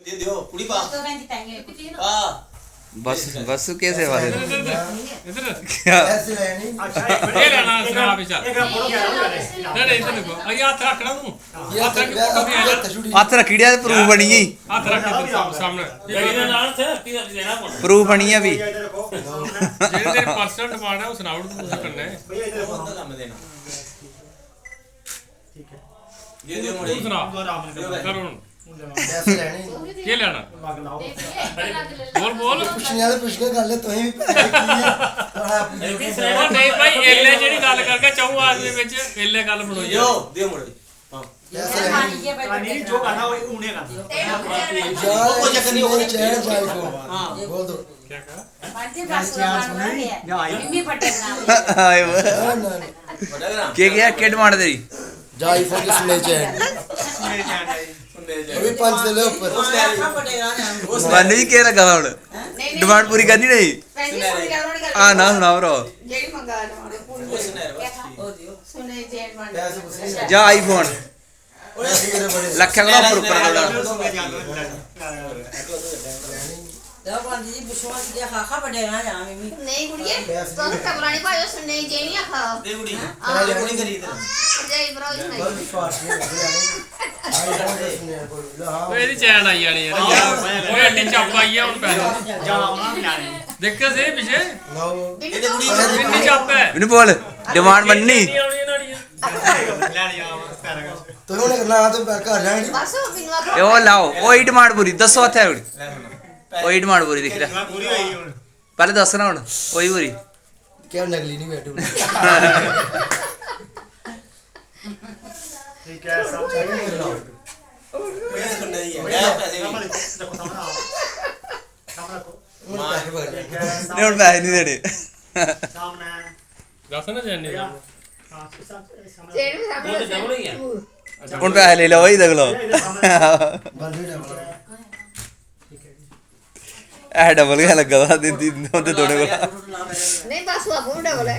दे दियो कुड़ी पा तो मैं जिताएंगे हां बस बस कैसे वाले इधर क्या ऐसे नहीं अच्छा ये लेना सुना भी चल एक फोटो क्या नहीं नहीं इधर देखो अरे हाथ रखना तू ये हाथ रख फोटो भी है हथ रखीड़िया ते प्रूफ बनी गई हाथ रख इधर सामने जड़ी दे नाल थे की देना पड़ प्रूफ बनी है भी इधर देखो ਜਿਹੜੇ ਤੇਰੇ ਪਰਸਨਲ ਡਿਮਾਂਡ ਹੈ ਉਹ ਸੁਣਾਉ ਤੂੰ ਤੁਸੀਂ ਕਰਨਾ ਹੈ भैया इधर देखो बहुत काम देना ठीक है दे दियो ਤੂੰ मोड़े ਸੁਣਾ आराम से ਕਰੋ ਹੁਣ ऐसे लेनी ਕੀ ਲੈਣਾ मग लाओ ਬੋਲ ਬੋਲ ਪੁੱਛਣੇ ਵਾਲੇ ਪੁੱਛ ਕੇ ਗੱਲ ਤੁਸੀਂ ਵੀ ਪੈਸੇ ਕੀ ਹੈ ਤੁਹਾਡਾ ਆਪਣੀ ਉਹ ਨਹੀਂ ਭਾਈ ਏਲੇ ਜਿਹੜੀ ਗੱਲ ਕਰਕੇ ਚਾਹੂ ਆਦਮੀ ਵਿੱਚ ਏਲੇ ਗੱਲ ਬਣੋਈ यो दियो मोड़े हां ऐसे पानी लेनी के भाई नहीं जो करना वो उन्हें करना कोई चक्कर नहीं होगा चैन जाए को हां बोल दो ਕੀ ਕਹਾ पानी का सुना मम्मी पटक ना हाय ना ना बड़ा ग्राम के क्या के डिमांड तेरी जाई फोन के सुने चैन सुनने जा अभी 5 से ले ऊपर मन भी के लगा हुन डिमांड पूरी करनी नहीं हां ना सुना ब्रो ਜਿਹੜੀ ਮੰਗਾ ਲਵਾਂਗੇ ਪੂਰੀ सुने बस ਸੁਣੇ ਜੇਨ ਬਣ पैसे कुछ नहीं जा आईफोन पैसे मेरे बड़े लख का ऊपर ऊपर जी विश्वास के खाखा पड़ेगा ना मम्मी ਨਹੀਂ ਕੁੜੀਏ ਤੁਹਾਨੂੰ ਕਬਰਾਣੀ ਭਾਈ ਸੁਣੇ ਜੇ ਨਹੀਂ ਆਖਾ दे गुड़ी पहले गुड़ी करी इधर ਜੈ ਬਰੋ बस ਨਹੀਂ विश्वास नहीं है आई फोन के सुने कोई हां ਉਹ ਇਹਦੀ ਚੈਨ ਆਈ ਜਾਣੀ ਯਾਰ ਉਹ ਐਡੀ ਚੱਪ ਆਈ ਆ ਹੁਣ ਪੈਸੇ जाना ना मिलाने ਦੇਖਿਆ ਸੇ ਪਿਛੇ नो ये दे गुड़ी ਇੰਨੀ ਚੱਪ ਹੈ ਮੈਨੂੰ ਬੋਲ ਡਿਮਾਂਡ ਮੰਨਣੀ ਨਹੀਂ ਆਉਣੀ ਇਹਨਾਂ ਦੀਆਂ मिलाने जाओ सारा तो उन्हें ना तो घर जाएंगे ਬਸ ਬਿਨੂ ਆਖਾ ਇਹ ਉਹ ਲਾਓ ਉਹੀ ਡਿਮਾਂਡ ਪੂਰੀ ਦੱਸੋ ਹੱਥੇ ले सुनो ਉਹੀ ਡਿਮਾਂਡ ਪੂਰੀ ਦਿਖ ਰਿਹਾ पूरी हुई हुन ਪਹਿਲੇ ਦੱਸਣਾ ਹੁਣ ਉਹੀ ਪੂਰੀ क्या नकली नहीं बैठे ठीक है सब चाहिए मेरे नाम ये सुनने ही है ले पैसे भी देखो सामने आओ सामने रखो उन्हें पैसे भर ठीक है ਨਹੀਂ ਹੁਣ ਪੈਸੇ ਨਹੀਂ ਦੇਣੇ सामने ਦੱਸ ਨਾ ਜਾਣੀ हां सामने ਜੇਨ ਵੀ ਸਾਹਮਣੇ डबल ही है ਹੁਣ ਪੈਸੇ ਲੈ ਲਓ ਉਹੀ ਦੇਖ ਲਓ इधर सामने बंद ही डबल ਇਹ ਡਬਲ ਗਿਆ ਲੱਗਾ ਵਾ ਦਿੰਦੀ ਉਹਦੇ ਦੋਨੇ ਕੋਲ ਨਹੀਂ ਬਸ ਉਹ ਬੁੰਡਾ ਬੋਲੇ